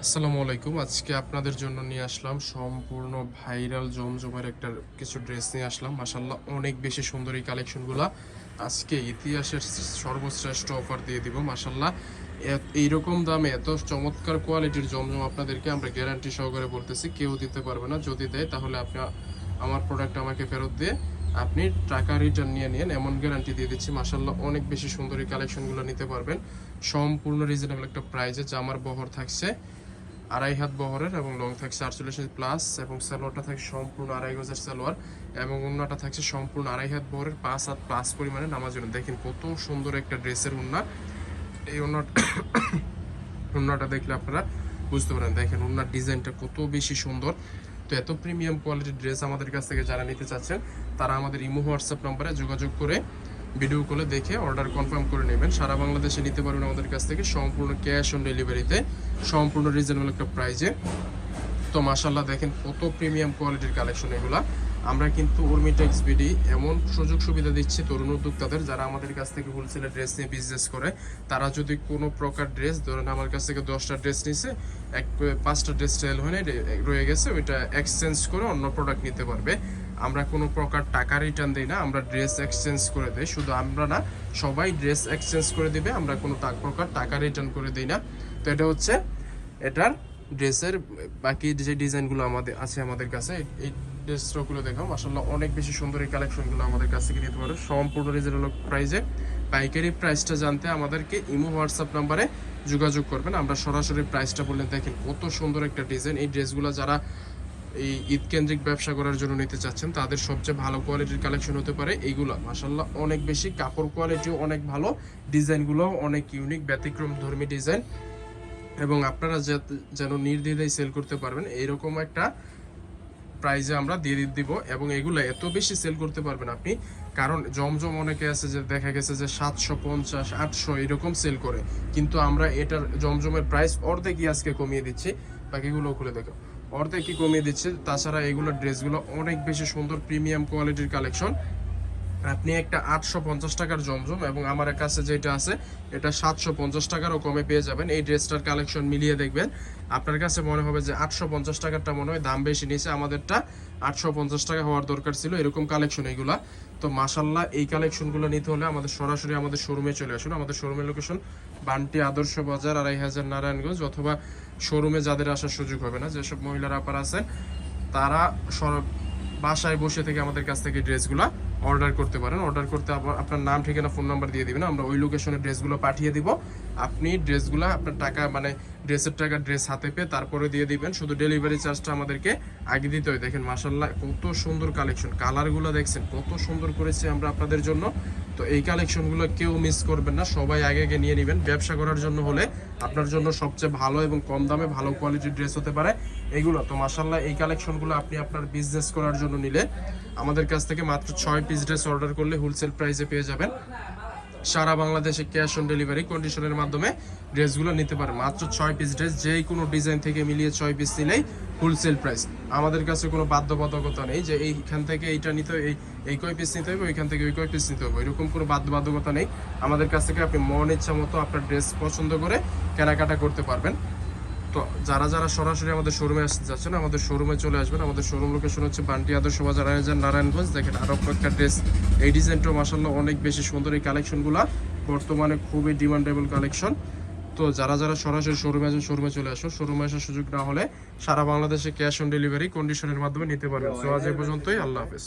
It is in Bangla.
আসসালামু আলাইকুম। আজকে আপনাদের জন্য নিয়ে আসলাম সম্পূর্ণ ভাইরাল জমজমের একটা কিছু ড্রেস নিয়ে আসলাম। মাশাআল্লাহ অনেক বেশি সুন্দর এই কালেকশনগুলা। আজকে ইতিহাসের সর্বশ্রেষ্ঠ অফার দিয়ে দিব। মাশাআল্লাহ এইরকম দামে এত চমৎকার কোয়ালিটির জমজম আপনাদেরকে আমরা গ্যারান্টি সহকারে বলতেছি কেউ দিতে পারবে না। যদি দেয় তাহলে আপনি আমার প্রোডাক্ট আমাকে ফেরত দিয়ে আপনি টাকা রিটার্ন নিয়ে নিন, এমন গ্যারান্টি দিয়ে দিচ্ছি। মাশাআল্লাহ অনেক বেশি সুন্দর এই কালেকশনগুলো নিতে পারবেন সম্পূর্ণ রিজনেবল একটা প্রাইসে। জামার বহর থাকছে 2.5 হাত বহরের এবং লং থাকছে 48 প্লাস এবং সালোয়ারটা থাকছে সম্পূর্ণ 2.5 গজের সালোয়ার এবং ওন্নাটা থাকছে সম্পূর্ণ 2.5 হাত বহরের 5 হাত প্লাস পরিমাণে নামার জন্য। দেখেন কত সুন্দর একটা ড্রেসের ওন্না। এই ওন্নাটা দেখলে আপনারা বুঝতে পারেন। দেখেন ওন্নার ডিজাইনটা কত বেশি সুন্দর। তো এত প্রিমিয়াম কোয়ালিটির ড্রেস আমাদের কাছ থেকে যারা নিতে চাচ্ছেন তারা আমাদের ইমো হোয়াটসঅ্যাপ নম্বরে যোগাযোগ করে ভিডিও কলে দেখে অর্ডার কনফার্ম করে নেবেন। সারা বাংলাদেশে নিতে পারবেন আমাদের কাছ থেকে সম্পূর্ণ ক্যাশ অন ডেলিভারিতে, সম্পূর্ণ রিজনেবল একটা প্রাইজে। তো মাশাআল্লাহ দেখেন কত প্রিমিয়াম কোয়ালিটির কালেকশন এগুলা। আমরা কিন্তু উর্মিটেক্স বিডি এমন সুযোগ সুবিধা দিচ্ছি তরুণ উদ্যোক্তাদের যারা আমাদের কাছ থেকে হোলসেলে ড্রেস নিয়ে বিজনেস করে। তারা যদি কোনো প্রকার ড্রেস ধরেন আমার কাছ থেকে 10টা ড্রেস নিছে, 5টা ড্রেস সেল হয়ে রয়ে গেছে, ওইটা এক্সচেঞ্জ করে অন্য প্রোডাক্ট নিতে পারবে। আমরা কোনো প্রকার টাকা রিটার্ন দিই না, আমরা ড্রেস এক্সচেঞ্জ করে দিই। শুধু আমরা না, সবাই ড্রেস এক্সচেঞ্জ করে দিবে, আমরা কোনো প্রকার টাকা রিটার্ন করে দিই না। তো এটা হচ্ছে এটার ড্রেসের বাকি যে ডিজাইনগুলো আমাদের আছে আমাদের কাছে। এই ড্রেসগুলো দেখো মাশাআল্লাহ অনেক বেশি সুন্দর। এই কালেকশনগুলো আমাদের কাছ থেকে নিতে পারো সম্পূর্ণ রিজনেবল প্রাইসে। পাইকারি প্রাইসটা জানতে আমাদেরকে ইমো হোয়াটসঅ্যাপ নাম্বারে যোগাযোগ করবেন। আমরা সরাসরি প্রাইসটা বললেন। দেখেন কত সুন্দর একটা ডিজাইন। এই ড্রেসগুলো যারা এই ঈদ কেন্দ্রিক ব্যবসা করার জন্য নিতে চাচ্ছেন তাদের সবচেয়ে ভালো কোয়ালিটির কালেকশন হতে পারে এইগুলো। মাশাআল্লাহ অনেক বেশি, কাপড় কোয়ালিটিও অনেক ভালো, ডিজাইনগুলো অনেক ইউনিক ব্যতিক্রম ধর্মী ডিজাইন এবং আপনারা যেন নির্দ্বিধায় সেল করতে পারবেন এইরকম একটা প্রাইজে আমরা দিয়ে দিব। এবং এগুলো এত বেশি সেল করতে পারবেন আপনি, কারণ জমজম অনেকে আছে যে দেখা গেছে যে 750 800 এরকম সেল করে, কিন্তু আমরা এটার জমজমের প্রাইস অর্ধেকই আজকে কমিয়ে দিচ্ছি। বাকিগুলো খুলে দেখো, অর্ধেকই কমিয়ে দিচ্ছে। তাছাড়া এগুলো ড্রেসগুলো অনেক বেশি সুন্দর প্রিমিয়াম কোয়ালিটির কালেকশন। আপনি একটা 850 টাকার জমজম এবং আমার কাছে যেটা আছে এটা 750 টাকারও কমে পেয়ে যাবেন। এই ড্রেসটার কালেকশন মিলিয়ে দেখবেন, আপনার কাছে মনে হবে যে 850 টাকারটা মনে হয় দাম বেশি নিয়েছে, আমাদেরটা 850 টাকা হওয়ার দরকার ছিল, এরকম কালেকশন এইগুলা। তো মাশাআল্লাহ এই কালেকশনগুলো নিতে হলে আমাদের সরাসরি আমাদের শোরুমে চলে আসুন। আমাদের শোরুমের লোকেশন বান্টি আদর্শ বাজার 2500 নারায়ণগঞ্জ। অথবা শোরুমে যাদের আসার সুযোগ হবে না, যেসব মহিলারা আপার আছেন তারা বাসায় বসে থেকে আমাদের কাছ থেকে ড্রেসগুলো অর্ডার করতে পারেন। অর্ডার করতে আপনার নাম, ঠিকানা, ফোন নাম্বার দিয়ে দিবেন, আমরা ওই লোকেশনে ড্রেসগুলো পাঠিয়ে দিব। আপনি ড্রেসগুলো আপনার টাকা মানে ড্রেসের টাকা ড্রেস হাতে পেয়ে তারপরে দিয়ে দিবেন। শুধু ডেলিভারি চার্জটা আমাদেরকে আগে দিতে হয়। দেখেন মাশাআল্লাহ কত সুন্দর কালেকশন, কালারগুলো দেখছেন কত সুন্দর করেছে আমরা আপনাদের জন্য। তো এই কালেকশনগুলো কেউ মিস করবেন না, সবাই আগে আগে নিয়ে নেবেন। ব্যবসা করার জন্য হলে আপনার জন্য সবচেয়ে ভালো এবং কম দামে ভালো কোয়ালিটির ড্রেস হতে পারে এগুলো। তো মাশাআল্লাহ এই কালেকশনগুলো আপনি আপনার বিজনেস করার জন্য নিলে আমাদের কাছ থেকে মাত্র 6 পিস ড্রেস অর্ডার করলে হোলসেল প্রাইসে পেয়ে যাবেন। সারা বাংলাদেশে ক্যাশ অন ডেলিভারি কন্ডিশনের মাধ্যমে ড্রেসগুলো নিতে পারেন। মাত্র 6 পিস ড্রেস, যে কোনো ডিজাইন থেকে মিলিয়ে 6 পিস নিলেই হোলসেল প্রাইস। আমাদের কাছে কোনো বাধ্যবাধকতা নেই যে এইখান থেকে এইটা নিতে হবে, এই কয় পিস নিতে হবে, ওইখান থেকে ওই কয় পিস নিতে হবে, এরকম কোনো বাধ্যবাধকতা নেই। আমাদের কাছ থেকে আপনি মন ইচ্ছা মতো আপনার ড্রেস পছন্দ করে কেনাকাটা করতে পারবেন। তো যারা যারা সরাসরি আমাদের শোরুমে আসতে যাচ্ছেন আমাদের শোরুমে চলে আসবেন। আমাদের শোরুম লোকেশন হচ্ছে বান্টি আদর্শ বাজার নারায়ণগঞ্জ। দেখেন আরো একটা ড্রেস, এই ডিজাইনটাও মাশাআল্লাহ অনেক বেশি সুন্দর। এই কালেকশনগুলো বর্তমানে খুবই ডিমান্ডেবল কালেকশন। তো যারা যারা সরাসরি শোরুমে আসেন শোরুমে চলে আসুন। শোরুমে আসার সুযোগ না হলে সারা বাংলাদেশে ক্যাশ অন ডেলিভারি কন্ডিশনের মাধ্যমে নিতে পারবেন। তো আজ এই পর্যন্তই, আল্লাহ হাফেজ।